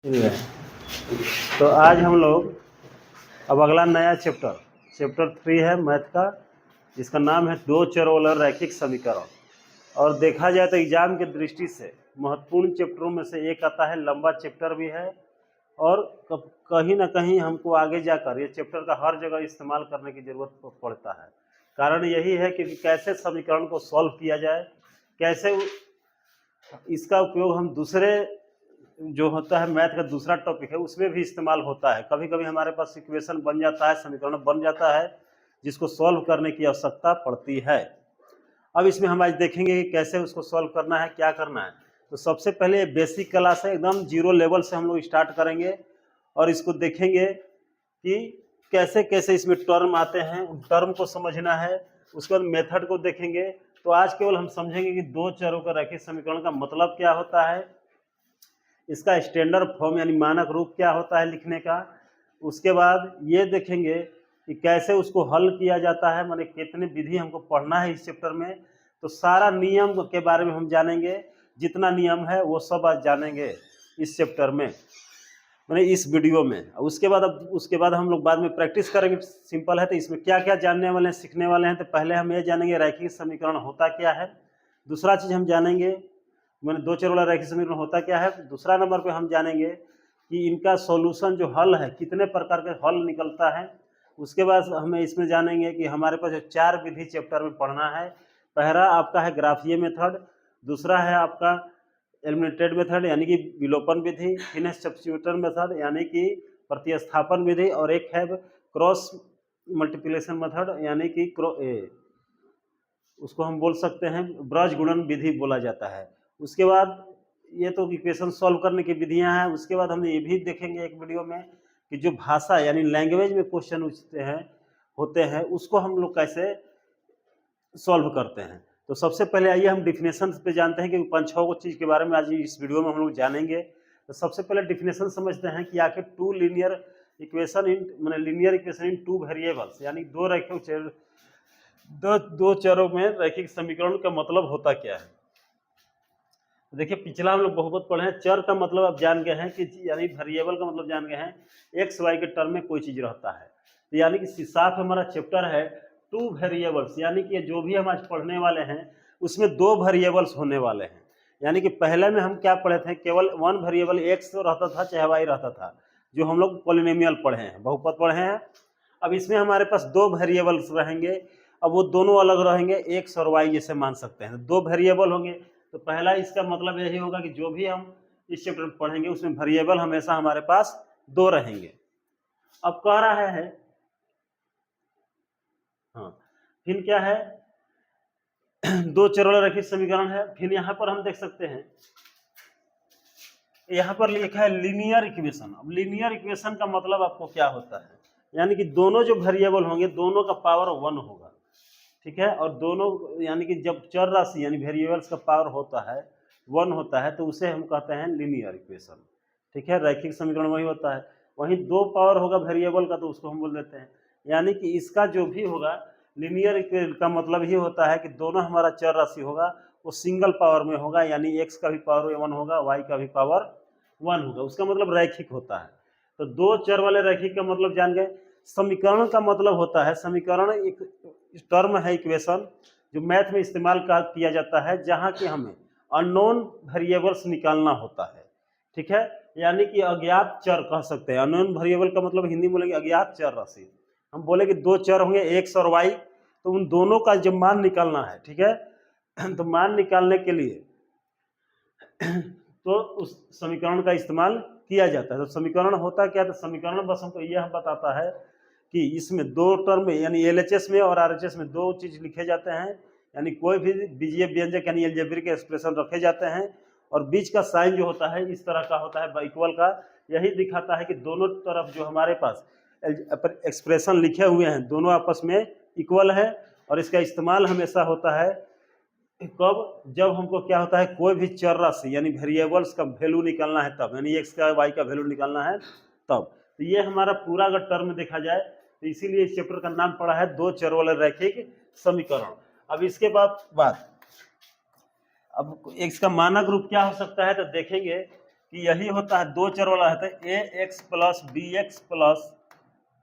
है। तो आज हम लोग अब अगला नया चैप्टर 3 है मैथ का, जिसका नाम है दो चरों वाला रैखिक समीकरण। और देखा जाए तो एग्जाम की दृष्टि से महत्वपूर्ण चैप्टरों में से एक आता है, लंबा चैप्टर भी है और कहीं ना कहीं हमको आगे जाकर ये चैप्टर का हर जगह इस्तेमाल करने की जरूरत पड़ता है। कारण यही है कि कैसे समीकरण को सॉल्व किया जाए, कैसे इसका उपयोग हम दूसरे जो होता है मैथ का दूसरा टॉपिक है उसमें भी इस्तेमाल होता है। कभी कभी हमारे पास इक्वेशन बन जाता है, समीकरण बन जाता है जिसको सॉल्व करने की आवश्यकता पड़ती है। अब इसमें हम आज देखेंगे कि कैसे उसको सॉल्व करना है, क्या करना है। तो सबसे पहले बेसिक क्लास है, एकदम जीरो लेवल से हम लोग स्टार्ट करेंगे और इसको देखेंगे कि कैसे कैसे इसमें टर्म आते हैं, उन टर्म को समझना है। उसके बाद मेथड को देखेंगे। तो आज केवल हम समझेंगे कि दो चरों का रैखिक समीकरण का मतलब क्या होता है, इसका स्टैंडर्ड फॉर्म यानी मानक रूप क्या होता है लिखने का। उसके बाद ये देखेंगे कि कैसे उसको हल किया जाता है, माने कितने विधि हमको पढ़ना है इस चैप्टर में। तो सारा नियम के बारे में हम जानेंगे, जितना नियम है वो सब आज जानेंगे इस चैप्टर में, माने इस वीडियो में। उसके बाद हम लोग बाद में प्रैक्टिस करेंगे। सिंपल है। तो इसमें क्या क्या जानने वाले हैं, सीखने वाले हैं। तो पहले हम ये जानेंगे रैखिक समीकरण होता क्या है। दूसरा चीज़ हम जानेंगे मैंने दो चर वाला रैखिक समीकरण होता क्या है। दूसरा नंबर पे हम जानेंगे कि इनका सॉल्यूशन जो हल है, कितने प्रकार के हल निकलता है। उसके बाद हमें इसमें जानेंगे कि हमारे पास जो चार विधि चैप्टर में पढ़ना है। पहला आपका है ग्राफीय मेथड, दूसरा है आपका एलिमिनेटेड मेथड यानी कि विलोपन विधि, फिर है सब्स्टिट्यूशन मेथड यानी कि प्रतिस्थापन विधि, और एक है क्रॉस मल्टीप्लिकेशन मेथड यानी कि उसको हम बोल सकते हैं ब्रज गुणन विधि बोला जाता है। उसके बाद ये तो इक्वेशन सॉल्व करने की विधियां हैं। उसके बाद हम ये भी देखेंगे एक वीडियो में कि जो भाषा यानी लैंग्वेज में क्वेश्चन होते हैं उसको हम लोग कैसे सॉल्व करते हैं। तो सबसे पहले आइए हम डिफिनेशन पे जानते हैं कि 5-6 चीज़ के बारे में आज इस वीडियो में हम लोग जानेंगे। तो सबसे पहले डिफिनेशन समझते हैं कि आखिर two linear equation in two variables यानी दो चरों में रैखिक समीकरण का मतलब होता क्या है। देखिए पिछला हम लोग बहुत पढ़े हैं। चर का मतलब आप जान गए हैं कि यानी वेरिएबल का मतलब जान गए हैं, एक्स वाई के टर्म में कोई चीज रहता है। तो यानी कि साफ हमारा चैप्टर है टू वेरिएबल्स, यानी कि जो भी हम आज पढ़ने वाले हैं उसमें दो वेरिएबल्स होने वाले हैं। यानी कि पहले में हम क्या पढ़े थे, केवल वन वेरिएबल एक्स रहता था चाहे वाई रहता था, जो हम लोग पॉलिनोमियल पढ़े हैं, बहुपद पढ़े हैं। अब इसमें हमारे पास दो वेरिएबल्स रहेंगे। अब वो दोनों अलग रहेंगे, एक्स और वाई जैसे मान सकते हैं। दो वेरिएबल होंगे। तो पहला इसका मतलब यही होगा कि जो भी हम इस चैप्टर में पढ़ेंगे उसमें वेरिएबल हमेशा हमारे पास दो रहेंगे। अब कह रहा है हाँ, फिर क्या है दो चर वाला रैखिक समीकरण है। फिर यहाँ पर हम देख सकते हैं, यहाँ पर लिखा है लीनियर इक्वेशन। अब लीनियर इक्वेशन का मतलब आपको क्या होता है, यानी कि दोनों जो वेरिएबल होंगे दोनों का पावर 1 होगा, ठीक है। और दोनों यानी कि जब चर राशि यानी वेरिएबल्स का पावर होता है 1 होता है तो उसे हम कहते हैं लीनियर इक्वेशन, ठीक है। रैखिक समीकरण वही होता है। वहीं दो पावर होगा वेरिएबल का तो उसको हम बोल देते हैं, यानी कि इसका जो भी होगा लीनियर का मतलब ही होता है कि दोनों हमारा चर राशि होगा वो सिंगल पावर में होगा, यानी एक्स का भी पावर 1 होगा, वाई का भी पावर 1 होगा, उसका मतलब रैखिक होता है। तो दो चर वाले रैखिक का मतलब जान गए। समीकरण का मतलब होता है, समीकरण एक टर्म है, इक्वेशन जो मैथ में इस्तेमाल किया जाता है जहां कि हमें अननोन वेरिएबल्स निकालना होता है, ठीक है। यानी कि अज्ञात चर कह सकते हैं। अननोन वेरिएबल का मतलब हिंदी में बोलेंगे अज्ञात चर राशि। हम बोले कि दो चर होंगे एक्स और वाई, तो उन दोनों का जब मान निकालना है, ठीक है। तो मान निकालने के लिए तो उस समीकरण का इस्तेमाल किया जाता है। तो समीकरण होता क्या है, तो समीकरण बस हमको यह बताता है कि इसमें दो टर्म यानी एलएचएस में और आरएचएस में दो चीज लिखे जाते हैं, यानी कोई भी बीजीय व्यंजक यानी अलजेब्रिक एक्सप्रेशन रखे जाते हैं और बीच का साइन जो होता है इस तरह का होता है इक्वल का। यही दिखाता है कि दोनों तरफ जो हमारे पास एक्सप्रेशन लिखे हुए हैं दोनों आपस में इक्वल है। और इसका इस्तेमाल हमेशा होता है कब, जब हमको क्या होता है कोई भी चर राशि यानी वेरिएबल्स का वैल्यू निकालना है तब, यानी एक्स का वाई का वैल्यू निकालना है तब। तो ये हमारा पूरा अगर टर्म देखा जाए तो इसीलिए इस चैप्टर का नाम पड़ा है दो चर वाले रैखिक समीकरण। अब इसके बाद अब एक्स का मानक रूप क्या हो सकता है, तो देखेंगे कि यही होता है, दो चर वाला है तो a x plus b x plus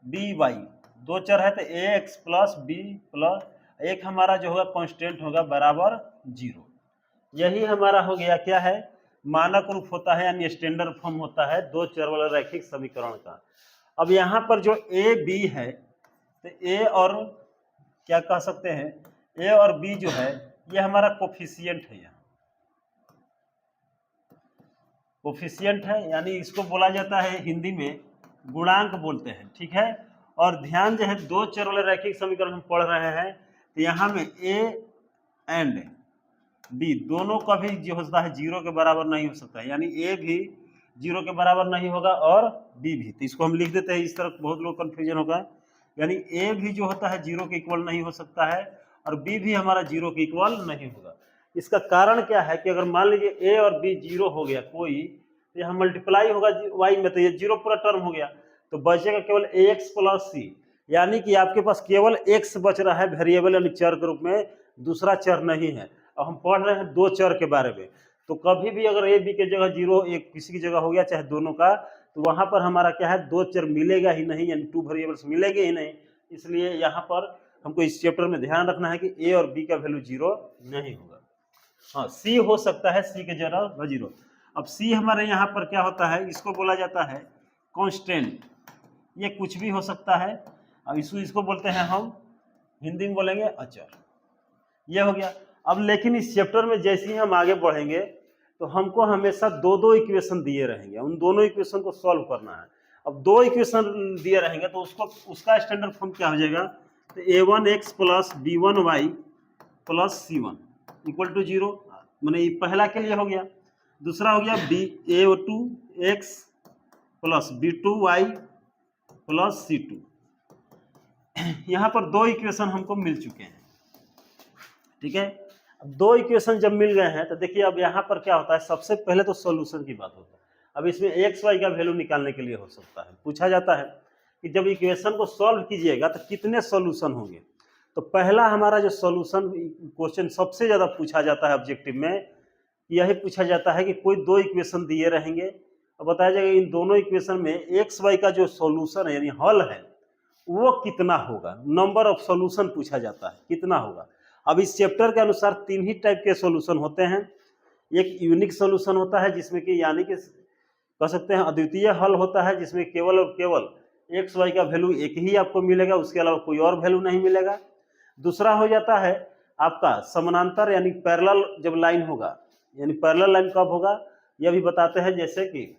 b y, दो चर है तो a x plus b plus एक हमारा जो होगा कांस्टेंट होगा बराबर 0। यही हमारा हो गया क्या है, मानक रूप होता है यानी स्टैंडर्ड फॉर्म होता है दो चर वाला रैखिक समीकरण का। अब यहाँ पर जो ए बी है तो ए और क्या कह सकते हैं, ए और बी जो है ये हमारा कोफिशिएंट है, यहाँ कोफिशिएंट है, यानी इसको बोला जाता है हिंदी में गुणांक बोलते हैं, ठीक है। और ध्यान जो है दो चर वाले रैखिक समीकरण हम पढ़ रहे हैं तो यहाँ में ए एंड बी दोनों का भी जो होता है 0 के बराबर नहीं हो सकता है, यानी ए भी 0 के बराबर नहीं होगा और बी भी। तो इसको हम लिख देते हैं इस तरह, बहुत लोग कन्फ्यूजन होगा, यानी ए भी जो होता है 0 के इक्वल नहीं हो सकता है और बी भी हमारा 0 के इक्वल नहीं होगा। इसका कारण क्या है कि अगर मान लीजिए ए और बी 0 हो गया कोई, तो यहाँ मल्टीप्लाई होगा वाई में, तो ये 0 पूरा टर्म हो गया, तो बचेगा केवल ए एक्स प्लस सी, यानी कि आपके पास केवल एक्स बच रहा है वेरिएबल यानी चर के रूप में, दूसरा चर नहीं है। अब हम पढ़ रहे हैं दो चर के बारे में, तो कभी भी अगर ए बी के जगह 0 एक किसी की जगह हो गया चाहे दोनों का, तो वहां पर हमारा क्या है, दो चर मिलेगा ही नहीं, यानी टू वेरिएबल्स मिलेंगे ही नहीं। इसलिए यहाँ पर हमको इस चैप्टर में ध्यान रखना है कि ए और बी का वैल्यू 0 नहीं होगा। हाँ सी हो सकता है, सी के जगह 0। अब सी हमारे यहाँ पर क्या होता है, इसको बोला जाता है कांस्टेंट, ये कुछ भी हो सकता है। अब इसको बोलते हैं हम हिंदी में बोलेंगे अचर, ये हो गया। अब लेकिन इस चैप्टर में जैसे ही हम आगे बढ़ेंगे तो हमको हमेशा दो दो इक्वेशन दिए रहेंगे, उन दोनों इक्वेशन को सॉल्व करना है। अब दो इक्वेशन दिए रहेंगे तो उसका स्टैंडर्ड फॉर्म क्या हो जाएगा, तो a1x plus b1y plus c1 equal to 0, मैंने पहला के लिए हो गया। दूसरा हो गया a2x plus b2y plus c2। यहाँ पर दो इक्वेशन हमको मिल चुके हैं, ठीक है। अब दो इक्वेशन जब मिल गए हैं तो देखिए अब यहाँ पर क्या होता है, सबसे पहले तो सॉल्यूशन की बात होता है। अब इसमें एक्स वाई का वैल्यू निकालने के लिए हो सकता है, पूछा जाता है कि जब इक्वेशन को सॉल्व कीजिएगा तो कितने सॉल्यूशन होंगे। तो पहला हमारा जो सॉल्यूशन क्वेश्चन सबसे ज़्यादा पूछा जाता है ऑब्जेक्टिव में, यही पूछा जाता है कि कोई दो इक्वेशन दिए रहेंगे और बताया जाएगा इन दोनों इक्वेशन में एक्स वाई का जो सॉल्यूशन है यानी हल है वो कितना होगा, नंबर ऑफ सॉल्यूशन पूछा जाता है कितना होगा। अब इस चैप्टर के अनुसार तीन ही टाइप के सॉल्यूशन होते हैं। एक यूनिक सॉल्यूशन होता है जिसमें कि यानी कि कह सकते हैं अद्वितीय हल होता है, जिसमें केवल और केवल एक्स वाई का वैल्यू एक ही आपको मिलेगा, उसके अलावा कोई और वैल्यू नहीं मिलेगा। दूसरा हो जाता है आपका समानांतर यानी पैरेलल जब लाइन होगा, यानी पैरेलल लाइन कब होगा यह भी बताते हैं। जैसे कि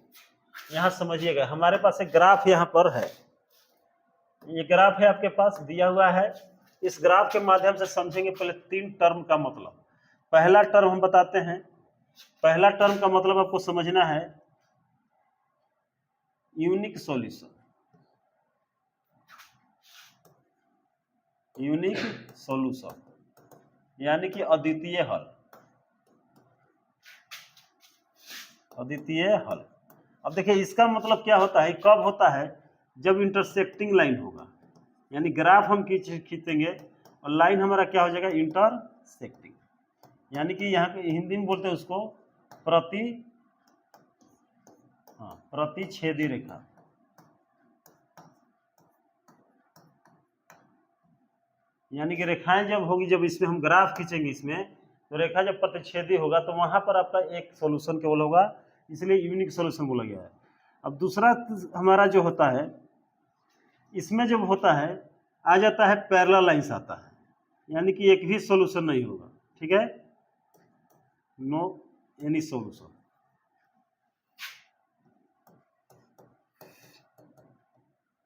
यहाँ समझिएगा हमारे पास एक ग्राफ यहाँ पर है, ये ग्राफ है आपके पास दिया हुआ है। इस ग्राफ के माध्यम से समझेंगे पहले तीन टर्म का मतलब। पहला टर्म हम बताते हैं, पहला टर्म का मतलब आपको समझना है यूनिक सॉल्यूशन, यूनिक सॉल्यूशन यानी कि अद्वितीय हल, अद्वितीय हल। अब देखिए इसका मतलब क्या होता है, कब होता है, जब इंटरसेक्टिंग लाइन होगा, यानी ग्राफ हम खींचेंगे और लाइन हमारा क्या हो जाएगा इंटरसेक्टिंग, यानी कि यहाँ पे हिंदी में बोलते हैं उसको प्रतिच्छेदी रेखा। यानी कि रेखाएं जब होगी, जब इसमें हम ग्राफ खींचेंगे इसमें, तो रेखा जब प्रतिच्छेदी होगा तो वहां पर आपका एक सॉल्यूशन केवल होगा, इसलिए यूनिक सॉल्यूशन बोला गया है। अब दूसरा हमारा जो होता है, इसमें जब होता है आ जाता है पैरेलल लाइंस आता है, यानी कि एक भी सॉल्यूशन नहीं होगा, ठीक है, नो एनी सॉल्यूशन।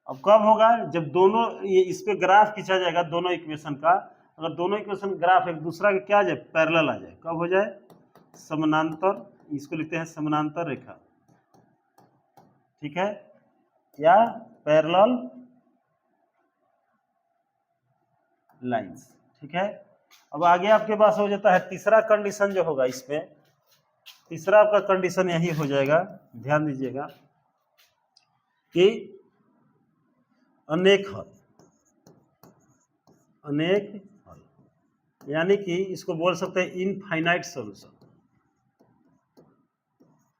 अब कब होगा, जब दोनों ये इस पे ग्राफ खींचा जाएगा दोनों इक्वेशन का, अगर दोनों इक्वेशन ग्राफ एक दूसरा के क्या आ जाए पैरेलल आ जाए, कब हो जाए समानांतर, इसको लिखते हैं समानांतर रेखा, ठीक है, या पैरेलल लाइंस, ठीक है। अब आगे आपके पास हो जाता है तीसरा कंडीशन जो होगा, इसमें तीसरा आपका कंडीशन यही हो जाएगा, ध्यान दीजिएगा कि अनेक हल, अनेक हल, यानी कि इसको बोल सकते हैं infinite solution,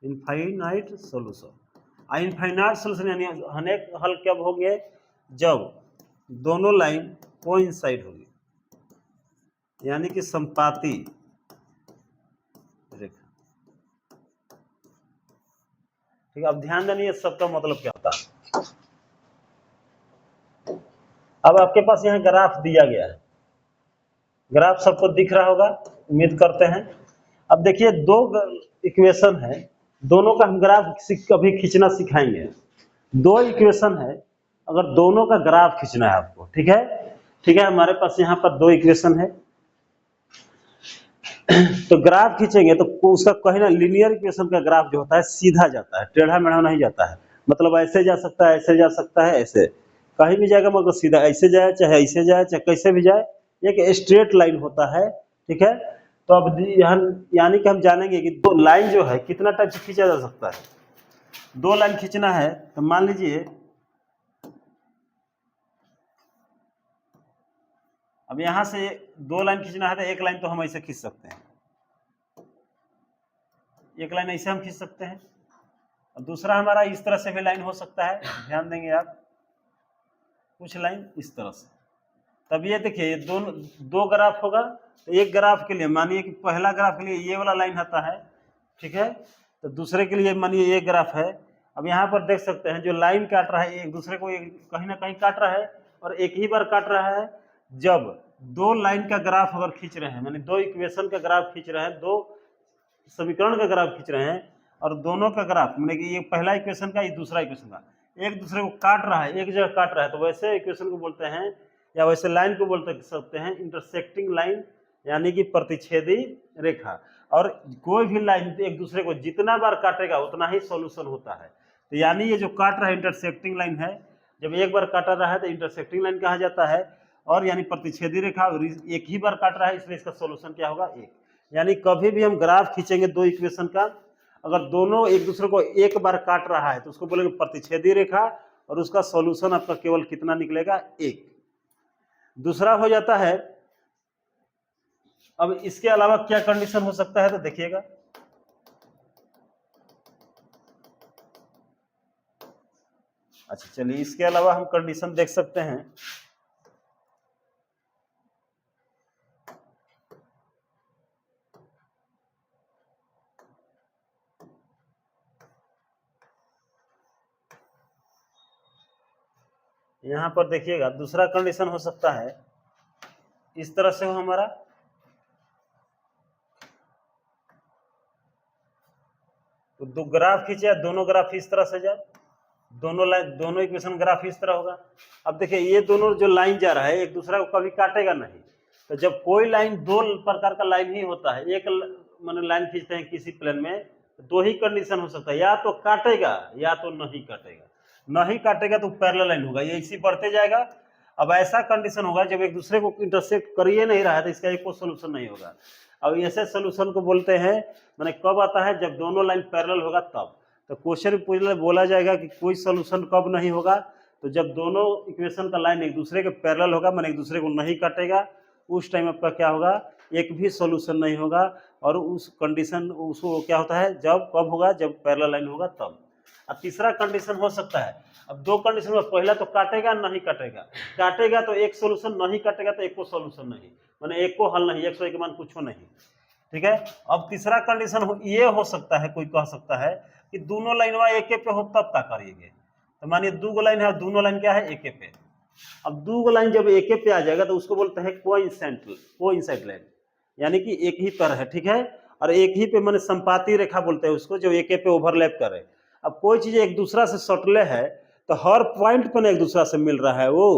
infinite solution. Infinite solution यानी अनेक हल कब होंगे, जब दोनों लाइन कोइंसाइड होगी, यानी कि संपाती रेखा। ठीक है, अब ध्यान देनी है सबका मतलब क्या होता है। अब आपके पास यहाँ ग्राफ दिया गया है, ग्राफ सबको दिख रहा होगा उम्मीद करते हैं। अब देखिए दो इक्वेशन है, दोनों का हम ग्राफ कभी खींचना सिखाएंगे। दो इक्वेशन है, अगर दोनों का ग्राफ खींचना है आपको, ठीक है। ठीक है, हमारे पास यहाँ पर दो इक्वेशन है, तो ग्राफ खींचेंगे तो उसका कहीं ना लीनियर इक्वेशन का ग्राफ जो होता है सीधा जाता है, टेढ़ा मेढ़ा नहीं जाता है। मतलब ऐसे जा सकता है, ऐसे जा सकता है, ऐसे कहीं भी जाएगा, मतलब सीधा ऐसे जाए चाहे ऐसे जाए चाहे कैसे भी जाए, एक स्ट्रेट लाइन होता है। ठीक है, तो अब यानी कि हम जानेंगे कि दो लाइन जो है कितना टाइप से खींचा जा सकता है। दो लाइन खींचना है तो मान लीजिए अब यहां से दो लाइन खींचना है तो एक लाइन तो हम ऐसे खींच सकते हैं, एक लाइन ऐसे हम खींच सकते हैं, और दूसरा हमारा इस तरह से भी लाइन हो सकता है। ध्यान देंगे आप, कुछ लाइन इस तरह से। तब ये देखिए दोनों दो ग्राफ होगा, तो एक ग्राफ के लिए मानिए कि पहला ग्राफ के लिए ये वाला लाइन आता है, ठीक है, तो दूसरे के लिए मानिए ये ग्राफ है। अब यहाँ पर देख सकते हैं जो लाइन काट रहा है एक दूसरे को कहीं ना कहीं काट रहा है, और एक ही बार काट रहा है। जब दो लाइन का ग्राफ अगर खींच रहे हैं, मानी दो इक्वेशन का ग्राफ खींच रहे हैं, दो समीकरण का ग्राफ खींच रहे हैं, और दोनों का ग्राफ माने कि ये पहला इक्वेशन का, ये दूसरा इक्वेशन का, एक दूसरे को काट रहा है, एक जगह काट रहा है, तो वैसे इक्वेशन को बोलते हैं या वैसे लाइन को बोलते सकते हैं इंटरसेक्टिंग लाइन, यानी कि प्रतिच्छेदी रेखा। और कोई भी लाइन एक दूसरे को जितना बार काटेगा उतना ही सॉल्यूशन होता है। तो यानी ये जो काट रहा है इंटरसेक्टिंग लाइन है, जब एक बार काटा रहा है तो इंटरसेक्टिंग लाइन कहा जाता है, और यानी प्रतिच्छेदी रेखा एक ही बार काट रहा है, इसलिए इसका सॉल्यूशन क्या होगा, एक। यानी कभी भी हम ग्राफ खींचेंगे दो इक्वेशन का, अगर दोनों एक दूसरे को एक बार काट रहा है तो उसको बोलेंगे प्रतिच्छेदी रेखा, और उसका सॉल्यूशन आपका केवल कितना निकलेगा, एक। दूसरा हो जाता है, अब इसके अलावा क्या कंडीशन हो सकता है तो देखिएगा, अच्छा चलिए इसके अलावा हम कंडीशन देख सकते हैं। यहां पर देखिएगा दूसरा कंडीशन हो सकता है इस तरह से हो हमारा, तो दो ग्राफ खींचे, दोनों ग्राफ इस तरह से जाए, दोनों लाइन दोनों इक्वेशन ग्राफ इस तरह होगा। अब देखिए ये दोनों जो लाइन जा रहा है एक दूसरा को कभी काटेगा नहीं, तो जब कोई लाइन दो प्रकार का लाइन ही होता है, एक मैंने लाइन खींचते हैं किसी प्लेन में, तो दो ही कंडीशन हो सकता है, या तो काटेगा या तो नहीं काटेगा। नहीं काटेगा तो पैरेलल लाइन होगा, ये इसी बढ़ते जाएगा। अब ऐसा कंडीशन होगा जब एक दूसरे को इंटरसेक्ट कर ही नहीं रहा है तो इसका एक सोल्यूशन नहीं होगा। अब ऐसे सोल्यूशन को बोलते हैं, मैंने कब आता है, जब दोनों लाइन पैरेलल होगा तब। तो क्वेश्चन बोला जाएगा कि कोई सोल्यूशन कब नहीं होगा, तो जब दोनों इक्वेशन का लाइन एक दूसरे के पैरेलल होगा, मैंने एक दूसरे को नहीं काटेगा, उस टाइम आपका क्या होगा, एक भी सोल्यूशन नहीं होगा। और उस कंडीशन उसको क्या होता है, जब कब होगा, जब पैरेलल लाइन होगा तब। अब तीसरा कंडीशन हो सकता है, अब दो कंडीशन में पहला तो काटेगा नहीं काटेगा, काटेगा तो एक सोल्यूशन, नहीं काटेगा तो एक को सोल्यूशन नहीं, मैंने एक को हल नहीं, 101 के मान कुछ नहीं। ठीक है, अब तीसरा कंडीशन ये हो सकता है, कोई कह सकता है कि दोनों लाइनवा एक पे हो तब क्या करिएगा, तो मानिए दो लाइन है, दोनों लाइन क्या है, एक पे। अब दो लाइन जब एक पे आ जाएगा तो उसको बोलते हैं कोइंसाइड लाइन, यानी कि एक ही पर है, ठीक है, और एक ही पे मैंने संपाती रेखा बोलते हैं उसको, जो एक पे ओवरलैप करे। अब कोई चीज एक दूसरा से सटले है तो हर पॉइंट पर एक दूसरा से मिल रहा है वो,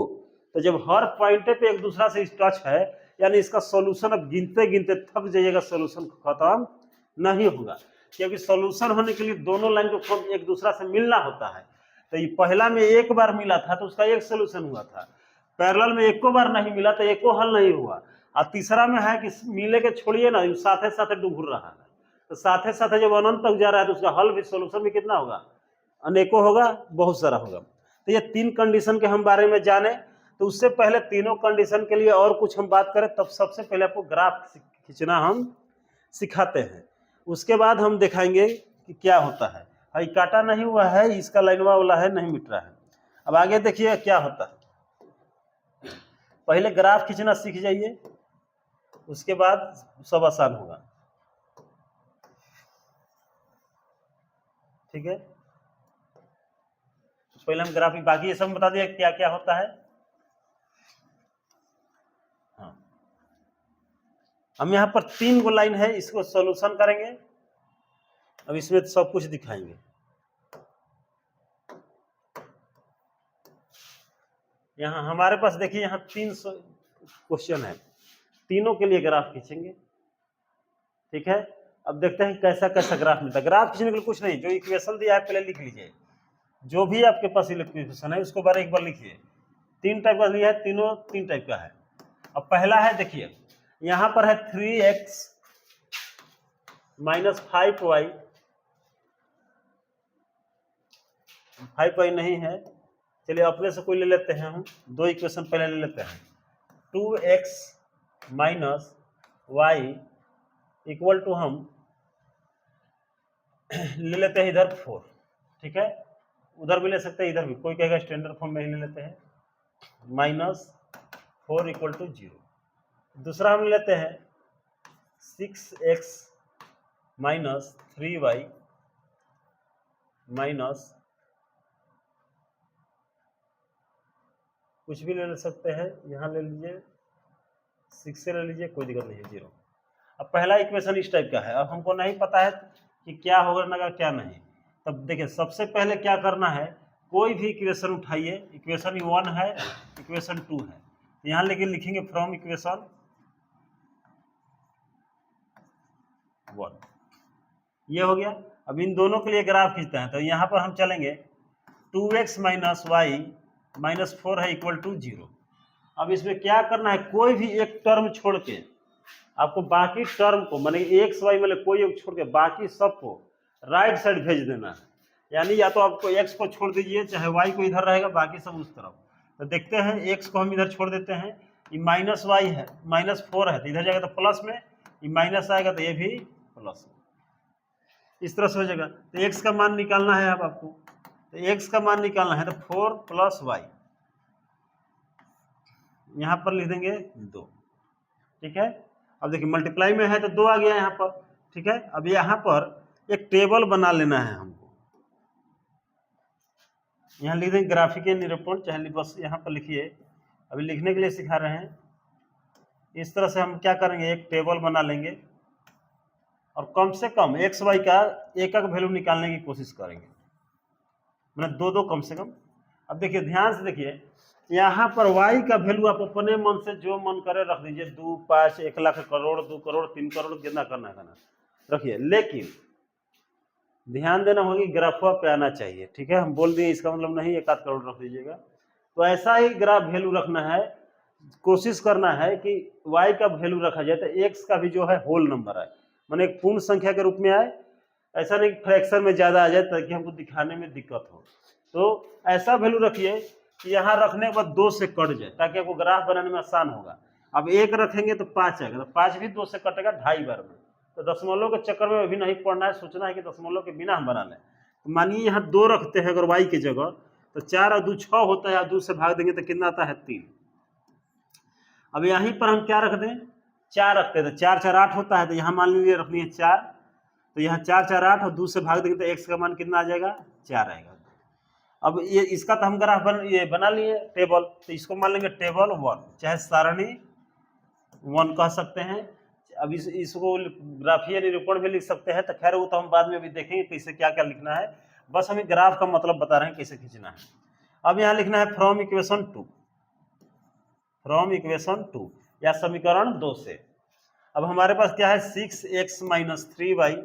तो जब हर पॉइंट पे एक दूसरा से टच है, यानी इसका सॉल्यूशन अब गिनते गिनते थक जाइएगा, सॉल्यूशन खत्म नहीं होगा। क्योंकि सॉल्यूशन होने के लिए दोनों लाइन को एक दूसरा से मिलना होता है। तो ये पहला में एक बार मिला था तो उसका एक सोल्यूशन हुआ था, पैरेलल में एको बार नहीं मिला तो एको हल नहीं हुआ, और तीसरा में है कि मिले के छोड़िए ना, साथे साथे डूब रहा है, तो साथे साथे जब अनंत तक जा रहा है तो उसका हल भी सोल्यूशन भी कितना होगा, अनेकों होगा, बहुत सारा होगा। तो ये तीन कंडीशन के हम बारे में जाने, तो उससे पहले तीनों कंडीशन के लिए और कुछ हम बात करें, तब सबसे पहले आपको ग्राफ खींचना हम सिखाते हैं। उसके बाद हम दिखाएंगे कि क्या होता है। भाई काटा नहीं हुआ है, इसका लाइनवा वाला है, नहीं मिट रहा है। अब आगे देखिए क्या होता है। पहले ग्राफ खींचना सीख जाइए, उसके बाद सब आसान होगा। ठीक है, पहले हम ग्राफ, बाकी ये सब बता दिया क्या क्या होता है। हाँ, हम यहाँ पर 3 गो लाइन है, इसको सॉल्यूशन करेंगे। अब इसमें सब कुछ दिखाएंगे। यहाँ हमारे पास देखिए, यहाँ 3 क्वेश्चन है, तीनों के लिए ग्राफ खींचेंगे। ठीक है, अब देखते हैं कैसा कैसा ग्राफ मिलता है। ग्राफ खींचने के लिए कुछ नहीं, जो इक्वेशन दिया है पहले लिख लीजिए। जो भी आपके पास इक्वेशन है उसको एक बार लिखिए। 3 टाइप का लिया है, तीनों 3 टाइप का है। अब पहला है, देखिए यहाँ पर है 3x माइनस 5y, 5y नहीं है, चलिए अपने से कोई ले लेते हैं। हम 2 इक्वेशन पहले ले लेते हैं। 2x minus y equal to हम ले लेते हैं इधर 4। ठीक है, उधर भी ले सकते हैं, इधर भी, कोई कहेगा स्टैंडर्ड फॉर्म में ही ले लेते हैं। Minus 4 equal to 0। दूसरा हम लेते हैं 6x माइनस 3y माइनस कुछ भी ले सकते हैं, यहाँ ले लीजिए 6 से ले लीजिए, कोई दिक्कत नहीं है, 0। अब पहला इक्वेशन इस टाइप का है। अब हमको नहीं पता है कि क्या होगा ना क्या नहीं, तब देखिए सबसे पहले क्या करना है, कोई भी इक्वेशन उठाइए। इक्वेशन 1 है, इक्वेशन 2 है, यहाँ लेके लिखेंगे फ्रॉम इक्वेशन 1, ये हो गया। अब इन दोनों के लिए ग्राफ खींचते हैं, तो यहाँ पर हम चलेंगे 2x माइनस वाई माइनस 4 है इक्वल टू 0। अब इसमें क्या करना है, कोई भी एक टर्म छोड़ के आपको बाकी टर्म को, माने एक्स वाई मतलब कोई एक छोड़ के बाकी सबको राइट साइड भेज देना है। यानी या तो आपको एक्स को छोड़ दीजिए, चाहे वाई को इधर रहेगा, बाकी सब उस तरफ। तो देखते हैं, एक्स को हम इधर छोड़ देते हैं, ये माइनस वाई है, माइनस 4 है, तो इधर जाएगा तो प्लस में, ये माइनस आएगा तो ये भी प्लस में, इस तरह से हो जाएगा। तो एक्स का मान निकालना है अब आपको, तो एक्स का मान निकालना है तो 4 प्लस वाई, यहाँ पर लिख देंगे 2। ठीक है, अब देखिए मल्टीप्लाई में है तो 2 आ गया यहाँ पर। ठीक है, अब यहाँ पर एक टेबल बना लेना है हमको। यहाँ लिख देंगे ग्राफिकीय निरूपण, चाहे बस यहाँ पर लिखिए, अभी लिखने के लिए सिखा रहे हैं। इस तरह से हम क्या करेंगे, एक टेबल बना लेंगे और कम से कम एक्स वाई का एक एक वैल्यू निकालने की कोशिश करेंगे, मतलब 2 कम से कम। अब देखिए ध्यान से देखिए, यहाँ पर y का वैल्यू आप अपने मन से जो मन करे रख दीजिए, 2, 5, 1 लाख, करोड़, 2 करोड़, 3 करोड़, कितना करना है रखिए, लेकिन ध्यान देना होगी ग्राफवा पे आना चाहिए। ठीक है, हम बोल दिए इसका मतलब नहीं 1 आध करोड़ रख दीजिएगा, तो ऐसा ही ग्राफ वैल्यू रखना है। कोशिश करना है कि y का वैल्यू रखा जाए तो x का भी जो है होल नंबर आए, माने एक पूर्ण संख्या के रूप में आए, ऐसा नहीं फ्रैक्शन में ज्यादा आ जाए ताकि हमको दिखाने में दिक्कत हो। तो ऐसा वैल्यू रखिए कि यहाँ रखने के बाद 2 से कट जाए, ताकि आपको ग्राफ बनाने में आसान होगा। अब 1 रखेंगे तो 5 आएगा, तो 5 भी 2 से कटेगा 2.5 बार में। तो दशमलव के चक्कर में अभी नहीं पढ़ना है, सोचना है कि दशमलव के बिना हम बना लें। तो मानिए यहाँ 2 रखते हैं अगर y की जगह, तो 4 और 2 6 होता है, 2 से भाग देंगे तो कितना आता है 3। अब यहीं पर हम क्या रख दें, 4 रखते हैं, तो 4 4 8 होता है, तो यहाँ मान लीजिए रखनी है 4, तो यहाँ 4 4 8 और 2 से भाग देंगे तो x का मान कितना आ जाएगा, 4 आएगा। अब ये इसका तो हम ग्राफ बना लिए टेबल, तो इसको मान लेंगे टेबल 1, चाहे सारणी 1 कह सकते हैं। अब इसको ग्राफीय निरूपण भी लिख सकते हैं, तो खैर वो तो हम बाद में भी देखेंगे कैसे क्या क्या लिखना है, बस हमें ग्राफ का मतलब बता रहे हैं कैसे खींचना है। अब यहाँ लिखना है फ्रॉम इक्वेशन 2, फ्रॉम इक्वेशन 2 या समीकरण 2 से। अब हमारे पास क्या है, 6x माइनस 3y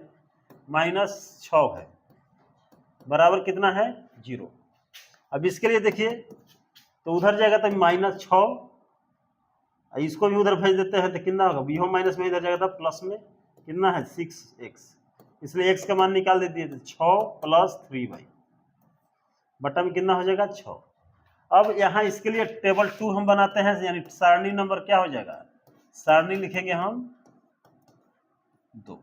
माइनस 6 है, बराबर कितना है 0। अब इसके लिए देखिए, तो उधर जाएगा तो माइनस 6, इसको भी उधर भेज देते हैं तो कितना होगा, बीहो माइनस में इधर जाएगा तो प्लस में कितना है 6x, इसलिए x का मान निकाल देते हैं, 6 प्लस 3y बटा में कितना हो जाएगा 6। अब यहाँ इसके लिए टेबल 2 हम बनाते हैं, यानी सारणी नंबर क्या हो जाएगा, सारणी लिखेंगे हम 2।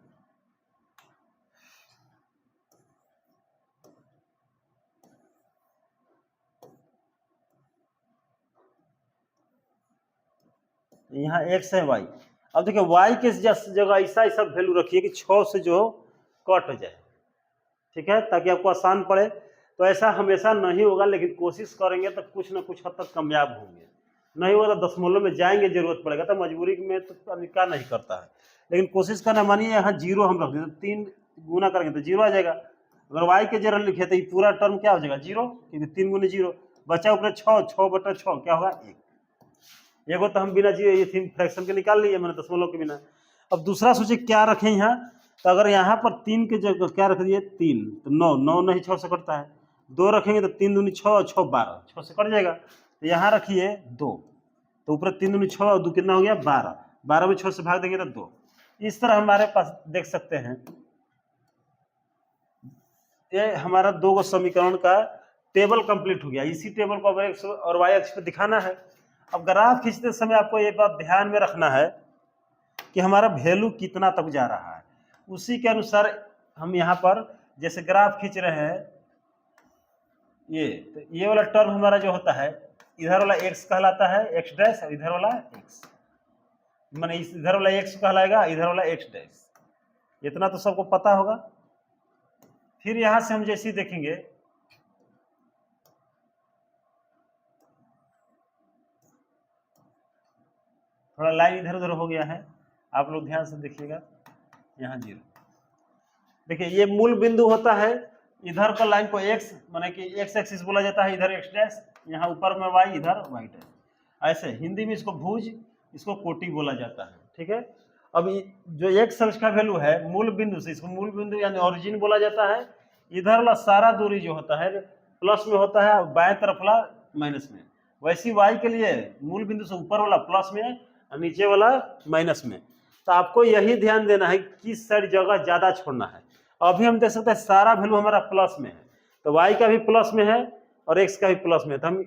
यहाँ x है y। अब देखिए y के जगह ऐसा ऐसा वैल्यू रखिए कि 6 से जो कट जाए, ठीक है, ताकि आपको आसान पड़े। तो ऐसा हमेशा नहीं होगा, लेकिन कोशिश करेंगे तो कुछ ना कुछ हद तक कामयाब होंगे। नहीं होगा तो दशमलव में जाएंगे, जरूरत पड़ेगा तो मजबूरी में तो क्या नहीं करता है, लेकिन कोशिश करना। मानिए यहाँ 0 हम रख दें तो 3 गुना करेंगे तो 0 आ जाएगा। अगर y के जगह लिखे तो ये पूरा टर्म क्या हो जाएगा 0, क्योंकि 3 गुने 0 बचा ऊपर 6, 6/6 क्या होगा 1। एगो तो हम बिना ये थी फ्रैक्शन के निकाल लिए मैंने दशमलव के बिना। अब दूसरा सोचिए क्या रखें यहाँ, तो अगर यहाँ पर 3 के जगह क्या रख दिए 3, तो 9 नहीं 6 से कटता है। 2 रखेंगे तो 3 दूनी 6, 6 12, 6 से कट जाएगा। तो यहाँ रखिए 2, तो ऊपर 3 दूनी 6 और 2 कितना हो गया 12, 12 में 6 से भाग देंगे तो 2। इस तरह हमारे पास देख सकते हैं ये हमारा 2 समीकरण का टेबल कंप्लीट हो गया। इसी टेबल को अब x और y अक्ष पे दिखाना है। अब ग्राफ खींचते समय आपको ये बात ध्यान में रखना है कि हमारा वैल्यू कितना तक जा रहा है, उसी के अनुसार हम यहाँ पर जैसे ग्राफ खींच रहे हैं ये, तो ये वाला टर्म हमारा जो होता है इधर वाला x कहलाता है x डैश, और इधर वाला x माने इधर वाला x कहलाएगा, इधर वाला x डैश। इतना तो सबको पता होगा। फिर यहां से हम जैसे देखेंगे थोड़ा लाइन इधर उधर हो गया है, आप लोग ध्यान से देखिएगा। यहाँ 0, देखिए ये मूल बिंदु होता है। इधर का लाइन को x माने कि x एक्सिस बोला जाता है, इधर x डैश, यहाँ ऊपर में y, इधर y डैश। ऐसे हिंदी में इसको भुज, इसको कोटि बोला जाता है, ठीक है। अब जो x अक्ष का वैल्यू है मूल बिंदु से, इसको मूल बिंदु यानी ओरिजिन बोला जाता है। इधर वाला सारा दूरी जो होता है प्लस में होता है, बाएं तरफ वाला माइनस में। वैसी y के लिए मूल बिंदु से ऊपर वाला प्लस में और नीचे वाला माइनस में। तो आपको यही ध्यान देना है किस साइड जगह ज्यादा छोड़ना है। अभी हम देख सकते हैं सारा वैल्यू हमारा प्लस में है, तो y का भी प्लस में है और x का भी प्लस में है। तो हम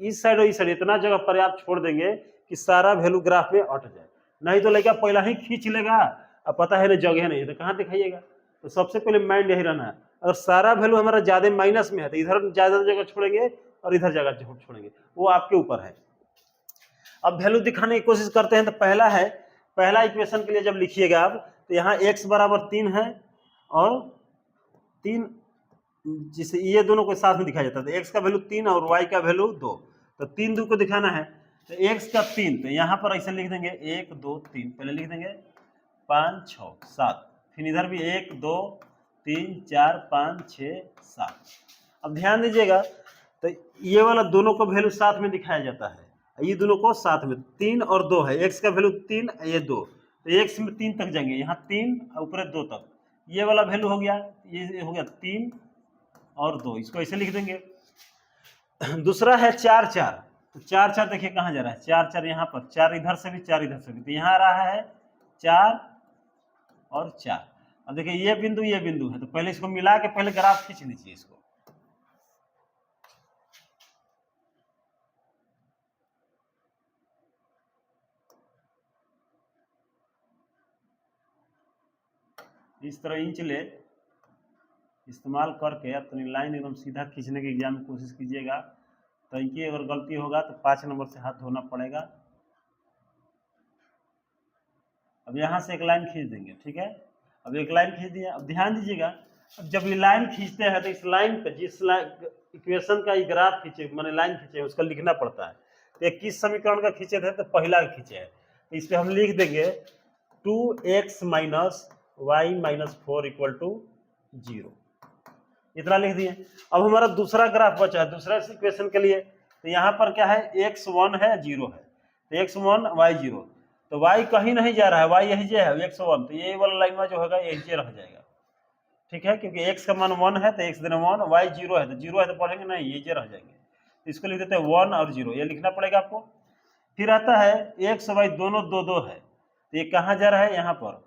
इस साइड और इस साइड इतना जगह पर्याप्त छोड़ देंगे कि सारा वैल्यू ग्राफ में अट जाए। नहीं तो लड़का पहला ही खींच लेगा, अब पता है ना जगह नहीं तो कहाँ दिखाइएगा। तो सबसे पहले माइंड यही रहना है, अगर सारा वैल्यू हमारा ज्यादा माइनस में है तो इधर ज्यादा जगह छोड़ेंगे और इधर जगह छोड़ेंगे, वो आपके ऊपर है। अब वैल्यू दिखाने की कोशिश करते हैं। तो पहला इक्वेशन के लिए जब लिखिएगा आप, तो यहाँ x बराबर 3 है और 3, जिसे ये दोनों को साथ में दिखाया जाता है। तो x का वैल्यू 3 और y का वैल्यू 2, तो 3 2 को दिखाना है। तो x का 3, तो यहाँ पर ऐसे लिख देंगे 1 2 3, पहले लिख देंगे 5 6 7, फिर इधर भी 1 2 3 4 5 6 7। अब ध्यान दीजिएगा, तो ये वाला दोनों को वैल्यू साथ में दिखाया जाता है, ये दोनों को साथ में 3 और 2 है। x का वैल्यू 3, ये 2, तो x में 3 तक जाएंगे, यहाँ 3 ऊपर 2 तक। ये वाला वैल्यू हो गया, ये हो गया 3 और 2, इसको ऐसे लिख देंगे। दूसरा है 4 4, तो 4 4 देखिए कहाँ जा रहा है, 4 4 यहाँ पर, 4 इधर से भी 4 इधर से भी, तो यहाँ आ रहा है 4 और 4। अब देखिए ये बिंदु है, तो पहले इसको मिला के पहले ग्राफ खींच लीजिए इसको। इस तरह इंच ले इस्तेमाल करके अपनी लाइन एकदम सीधा खींचने के एग्जाम में कोशिश कीजिएगा। तो इनकी अगर गलती होगा तो 5 नंबर से हाथ धोना पड़ेगा। अब यहाँ से एक लाइन खींच देंगे, ठीक है। अब एक लाइन खींच दिया। अब ध्यान दीजिएगा, अब जब ये लाइन खींचते हैं तो इस लाइन पे जिस इक्वेशन का ग्राफ खींचे माने लाइन खींचे उसका लिखना पड़ता है। तो ये किस समीकरण का खींचे थे, तो पहला खींचे है, तो इस पर हम लिख देंगे 2x minus Y minus 4 equal to 0, इतना लिख दिए। अब हमारा दूसरा ग्राफ बचा है दूसरा इक्वेशन के लिए। तो यहाँ पर क्या है, x1 है 0 है, तो x1 y0, तो y कहीं नहीं जा रहा है, y यही जे है x1, तो ये वाला लाइन में जो होगा ये जे रह जाएगा, ठीक है, क्योंकि x का मान 1 है तो x देना 1, y 0 है तो 0 है तो पढ़ेंगे नहीं, ये जे रह जाएंगे। तो इसको लिख देते हैं 1 और 0, ये लिखना पड़ेगा आपको। फिर आता है x y दोनों 2 2 है, तो ये कहाँ जा रहा है, यहाँ पर,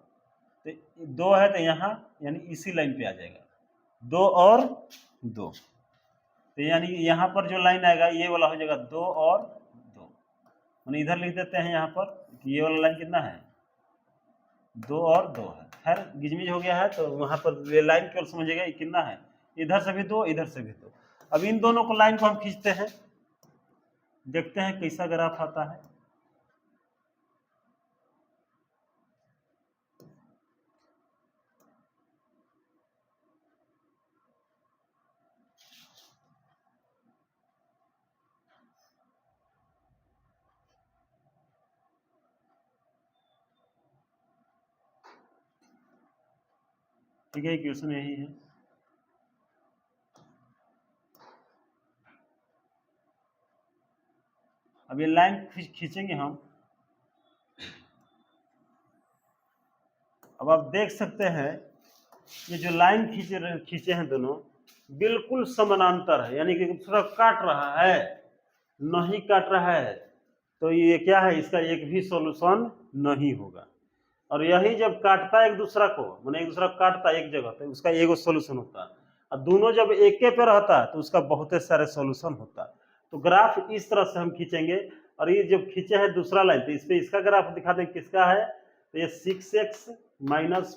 तो 2 है तो यहाँ यानी इसी लाइन पे आ जाएगा, 2 और 2, तो यानी यहाँ पर जो लाइन आएगा ये वाला हो जाएगा 2 और 2, मैंने इधर लिख देते हैं यहाँ पर कि ये वाला लाइन कितना है, 2 और 2 है। खैर गिजमिज हो गया है तो वहाँ पर ये लाइन केवल समझिएगा ये कितना है, इधर से भी 2 इधर से भी 2। अब इन दोनों को लाइन को हम खींचते हैं, देखते हैं कैसा ग्राफ आता है। ठीक है, इक्वेशन यही है। अब ये लाइन खींचेंगे हम। अब आप देख सकते हैं ये जो लाइन खींचे हैं दोनों बिल्कुल समानांतर है, यानी कि थोड़ा काट रहा है, नहीं काट रहा है, तो ये क्या है, इसका एक भी सॉल्यूशन नहीं होगा। और यही जब काटता है एक दूसरा को, माने एक दूसरा काटता है एक जगह, तो उसका एगो सॉल्यूशन होता है। और दोनों जब एक पे रहता है तो उसका बहुत सारे सॉल्यूशन होता है। तो ग्राफ इस तरह से हम खींचेंगे, और ये जब खींचे है दूसरा लाइन, तो इस पे इसका ग्राफ दिखा दें किसका है, तो ये 6x माइनस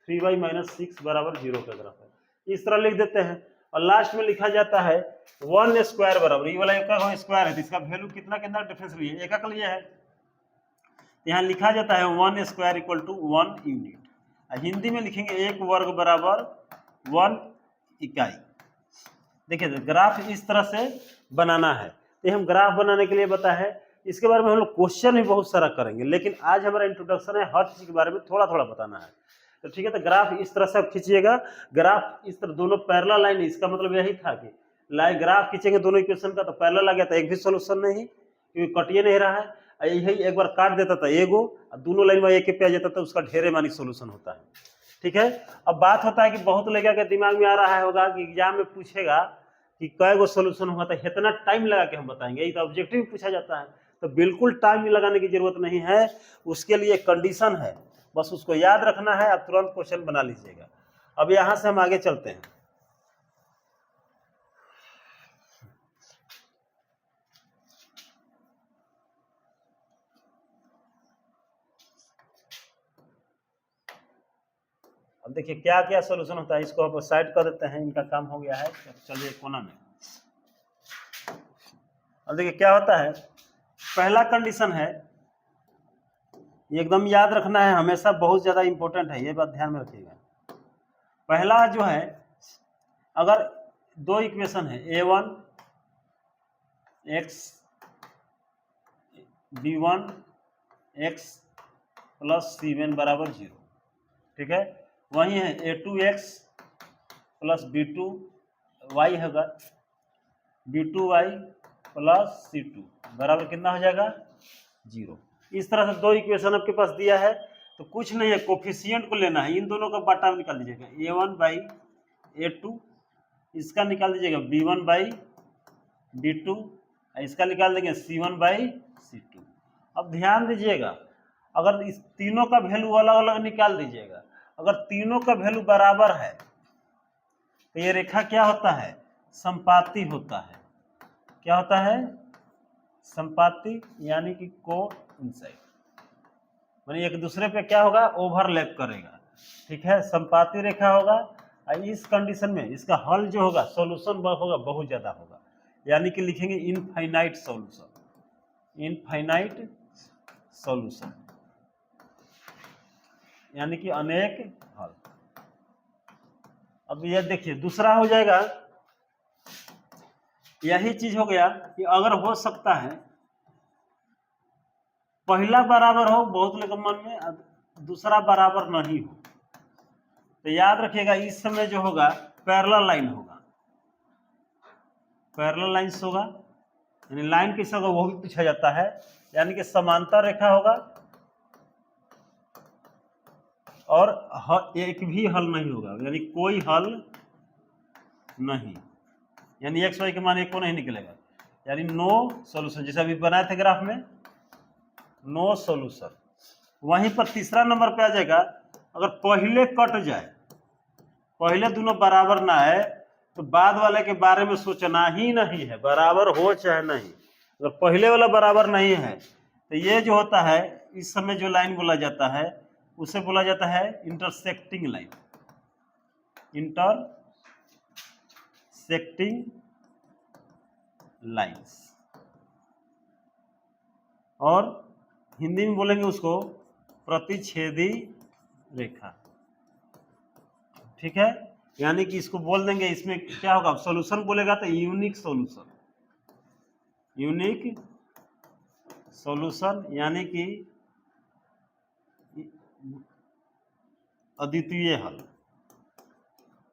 3y माइनस 6 बराबर 0 का ग्राफ है। इस तरह लिख देते हैं, और लास्ट में लिखा जाता है 1 स्क्वायर बराबर, ये वाला एक स्क्वायर है तो इसका वैल्यू कितना कितना डिफरेंस लिए एक का लिए है, यहाँ लिखा जाता है 1 square equal to 1 unit. Hindi में लिखेंगे 1 वर्ग बराबर 1 इकाई। देखिए ग्राफ इस तरह से बनाना है, तो हम ग्राफ बनाने के लिए बता है, इसके बारे में हम लोग क्वेश्चन भी बहुत सारा करेंगे, लेकिन आज हमारा इंट्रोडक्शन है, हर चीज के बारे में थोड़ा थोड़ा बताना है। तो ठीक है, तो ग्राफ इस तरह से आप खींचिएगा, ग्राफ इस तरह दोनों पैरेलल लाइन, इसका मतलब यही था कि लाइन ग्राफ खींचेंगे दोनों इक्वेशन का, तो पैरेलल आ गया तो एक भी सोल्यूशन नहीं, क्योंकि कटिए नहीं रहा है। यही एक बार काट देता था एगो, दोनों लाइन में एक पे आ जाता था, उसका ढेरे मानी सोल्यूशन होता है। ठीक है, अब बात होता है कि बहुत लड़का के दिमाग में आ रहा है होगा कि एग्जाम में पूछेगा कि कै गो सोल्यूशन होगा, तो इतना टाइम लगा के हम बताएंगे, ये तो ऑब्जेक्टिव पूछा जाता है, तो बिल्कुल टाइम लगाने की जरूरत नहीं है, उसके लिए कंडीशन है, बस उसको याद रखना है, आप तुरंत क्वेश्चन बना लीजिएगा। अब यहां से हम आगे चलते हैं। अब देखिए क्या क्या सोल्यूशन होता है, इसको आप साइड कर देते हैं, इनका काम हो गया है। चलिए कोना में, अब देखिए क्या होता है, पहला कंडीशन है, एकदम याद रखना है, हमेशा बहुत ज्यादा इंपॉर्टेंट है, ये बात ध्यान में रखिएगा। पहला जो है, अगर दो इक्वेशन है a1 x b1 x plus c1 बराबर 0, ठीक है, वही है a2x प्लस b2 y होगा, b2y प्लस c2 बराबर कितना हो जाएगा 0। इस तरह से दो इक्वेशन आपके पास दिया है, तो कुछ नहीं है, कोफिशिएंट को लेना है, इन दोनों का बाटा निकाल दीजिएगा, a1 बाई a2, इसका निकाल दीजिएगा b1 बाई b2, इसका निकाल देंगे c1 बाई c2। अब ध्यान दीजिएगा, अगर इस तीनों का वैल्यू अलग अलग निकाल दीजिएगा, अगर तीनों का वैल्यू बराबर है तो ये रेखा क्या होता है, संपाती होता है। क्या होता है, संपाती, यानी कि कोइंसाइड, माने एक दूसरे पे क्या होगा, ओवरलैप करेगा। ठीक है, संपाती रेखा होगा, और इस कंडीशन में इसका हल जो होगा, सॉल्यूशन होगा बहुत ज्यादा होगा, यानी कि लिखेंगे इनफाइनाइट सॉल्यूशन, इनफाइनाइट सॉल्यूशन, यानी कि अनेक हल। अब ये देखिए दूसरा हो जाएगा, यही चीज हो गया कि अगर हो सकता है पहला बराबर हो बहुत लोगों के मन में, दूसरा बराबर नहीं हो, तो याद रखिएगा इस समय जो होगा पैरेलल लाइन होगा, पैरेलल लाइंस होगा, यानी लाइन कैसे होगा वो भी पूछा जाता है, यानी कि समांतर रेखा होगा, और एक भी हल नहीं होगा, यानी कोई हल नहीं, यानी एक्स वाई के मान एक को नहीं निकलेगा, यानी नो सॉल्यूशन, जैसे अभी बनाए थे ग्राफ में नो सॉल्यूशन। वहीं पर तीसरा नंबर पे आ जाएगा, अगर पहले कट जाए, पहले दोनों बराबर ना है, तो बाद वाले के बारे में सोचना ही नहीं है, बराबर हो चाहे नहीं। अगर पहले वाला बराबर नहीं है तो ये जो होता है, इस समय जो लाइन बोला जाता है उसे बोला जाता है इंटरसेक्टिंग लाइन, इंटरसेक्टिंग लाइंस, और हिंदी में बोलेंगे उसको प्रतिच्छेदी रेखा। ठीक है, यानी कि इसको बोल देंगे, इसमें क्या होगा, सॉल्यूशन बोलेगा तो यूनिक सॉल्यूशन, यूनिक सॉल्यूशन, यानी कि अद्वितीय हल,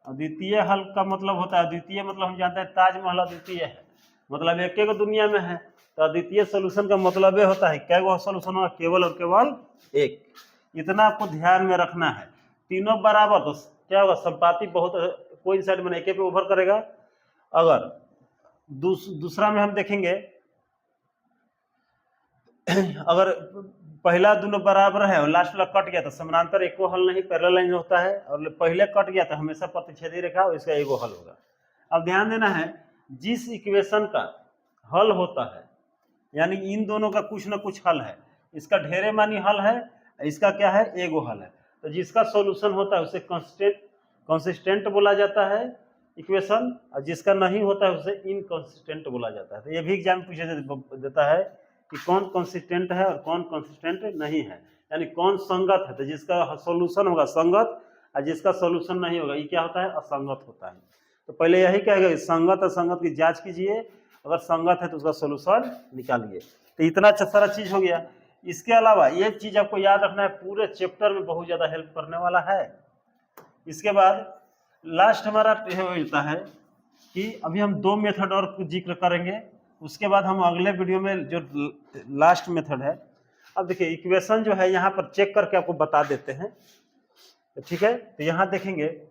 अद्वितीय हल का मतलब होता है, अद्वितीय मतलब हम जानते हैं ताजमहल अद्वितीय है, मतलब एक एक दुनिया में है। तो अद्वितीय सोल्यूशन का मतलब ये होता है क्या वो सोल्यूशन होगा, केवल और केवल एक। इतना आपको ध्यान में रखना है। तीनों बराबर तो क्या होगा, संपाती बहुत कोई साइड में एक पे ओवर करेगा। अगर दूसरा में हम देखेंगे अगर पहला दोनों बराबर है और लास्ट वाला कट गया तो समानांतर एको हल नहीं, पैरेलल लाइन होता है। और पहले कट गया तो हमेशा प्रतिच्छेदी रेखा और इसका एगो हल होगा। अब ध्यान देना है, जिस इक्वेशन का हल होता है यानी इन दोनों का कुछ ना कुछ हल है, इसका ढेरे मानी हल है, इसका क्या है, एगो हल है। तो जिसका सॉल्यूशन होता है उसे कंसिस्टेंट बोला जाता है इक्वेशन, और जिसका नहीं होता है उसे इनकंसिस्टेंट बोला जाता है। तो ये भी एग्जाम पूछे देता है कि कौन कंसिस्टेंट है और कौन कंसिस्टेंट नहीं है, यानी कौन संगत है। तो जिसका सॉल्यूशन होगा संगत और जिसका सॉल्यूशन नहीं होगा ये क्या होता है, असंगत होता है। तो पहले यही कहेगा संगत असंगत की जांच कीजिए, अगर संगत है तो उसका सॉल्यूशन निकालिए। तो इतना सारा चीज हो गया। इसके अलावा ये चीज आपको याद रखना है, पूरे चैप्टर में बहुत ज्यादा हेल्प करने वाला है। इसके बाद लास्ट हमारा मिलता है कि अभी हम दो मेथड और जिक्र करेंगे, उसके बाद हम अगले वीडियो में जो लास्ट मेथड है। अब देखिए इक्वेशन जो है यहाँ पर चेक करके आपको बता देते हैं, ठीक है। तो यहाँ देखेंगे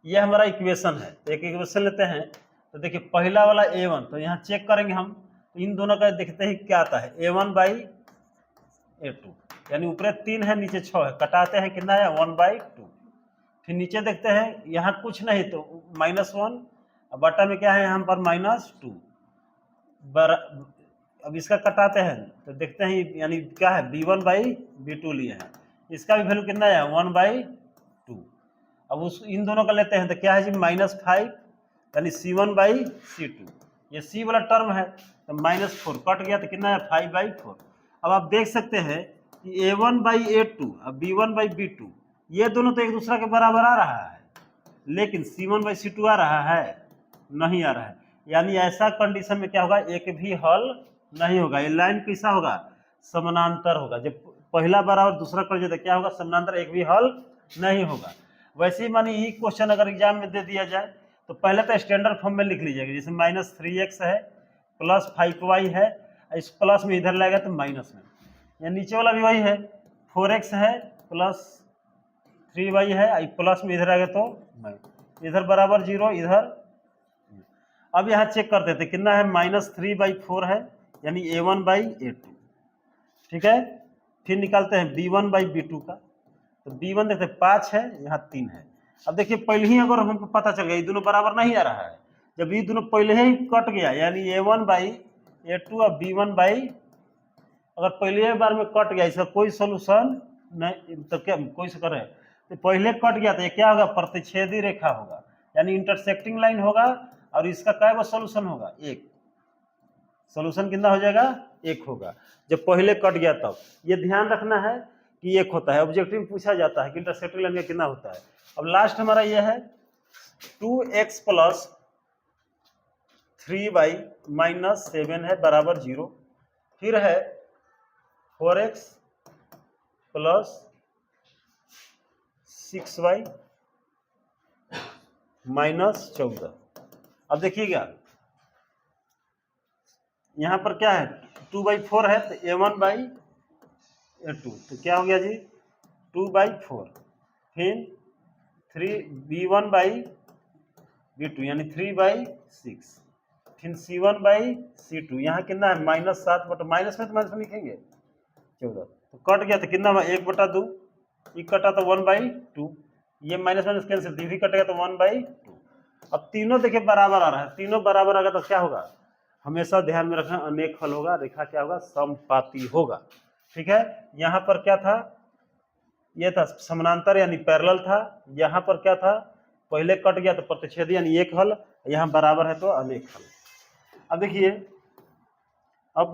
ये हमारा इक्वेशन है, तो एक इक्वेशन लेते हैं। तो देखिए पहला वाला a1, तो यहाँ चेक करेंगे हम, तो इन दोनों का देखते हैं क्या आता है, a1/a2, यानी ऊपर 3 है नीचे 6 है, कटाते हैं कितना है 1/2। फिर नीचे देखते हैं यहाँ कुछ नहीं तो -1, बटा में क्या है यहाँ पर -2। अब इसका कटाते हैं तो देखते हैं यानी क्या है b1/b2 लिए हैं, इसका भी वैल्यू कितना है 1/2। अब उस इन दोनों का लेते हैं तो क्या है जी -5, यानी c1/c2, ये c वाला टर्म है तो -4 कट गया तो कितना है 5/4। अब आप देख सकते हैं कि a1/a2 और b1/b2 ये दोनों तो एक दूसरा के बराबर आ रहा है, लेकिन c1/c2 आ रहा है, नहीं आ रहा है। यानी ऐसा कंडीशन में क्या होगा, एक भी हल नहीं होगा। ये लाइन कैसा होगा, समानांतर होगा। जब पहला बराबर दूसरा कर जाता क्या होगा, समानांतर, एक भी हल नहीं होगा। वैसे ही मानिए ये क्वेश्चन अगर एग्जाम में दे दिया जाए तो पहले तो स्टैंडर्ड फॉर्म में लिख लीजिएगा, जैसे -3x है प्लस 5y है, इस प्लस में इधर लगेगा तो माइनस में, या नीचे वाला भी वही है 4x है प्लस 3y है, प्लस में इधर आएगा तो इधर बराबर 0 इधर। अब यहाँ चेक करते थे कितना है -3/4 है, यानी a1/a2, ठीक है। फिर निकालते हैं b1/b2 का, तो b1 देखते 5 है, यहाँ 3 है। अब देखिए पहले ही अगर हमको पता चल गया ये दोनों बराबर नहीं आ रहा है, जब ये दोनों पहले ही कट गया यानी a1/a2 और b1/ अगर पहले बार में कट गया, इसका कोई सोल्यूशन नहीं, तो क्या कोई से करे तो पहले कट गया तो ये क्या होगा, प्रतिच्छेदी रेखा होगा, यानी इंटरसेक्टिंग लाइन होगा। और इसका क्या वो सोल्यूशन होगा, एक। सोल्यूशन कितना हो जाएगा, एक होगा, जब पहले कट गया तब। ये ध्यान रखना है कि एक होता है। ऑब्जेक्टिव में पूछा जाता है कि इंटरसेक्टिंग लाइन का कितना होता है। अब लास्ट हमारा ये है 2x + 3y - 7 है बराबर 0। फिर है 4x + 6y - 14। अब देखिएगा यहाँ पर क्या है 2/4 है, तो a1/a2 तो क्या हो गया जी 2/4। फिर b1/b2 यानी 3/6। फिर c1/c2 यहाँ कितना है -7, बट माइनस में तो माइनस में लिखेंगे 14, तो कट गया तो कितना 1/2, ये कटा तो 1/2, ये माइनस माइनस कैंसिल, भी कटेगा तो 1/2। अब तीनों देखिए बराबर आ रहा है, तीनों बराबर आ गया तो क्या होगा, हमेशा ध्यान में रखना अनेक हल होगा, रेखा क्या होगा, समपाती होगा, ठीक है। यहाँ पर क्या था, ये था समानांतर यानी पैरेलल था। यहाँ पर क्या था, पहले कट गया तो प्रतिच्छेदी यानी एक हल, यहाँ बराबर है तो अनेक हल। अब देखिए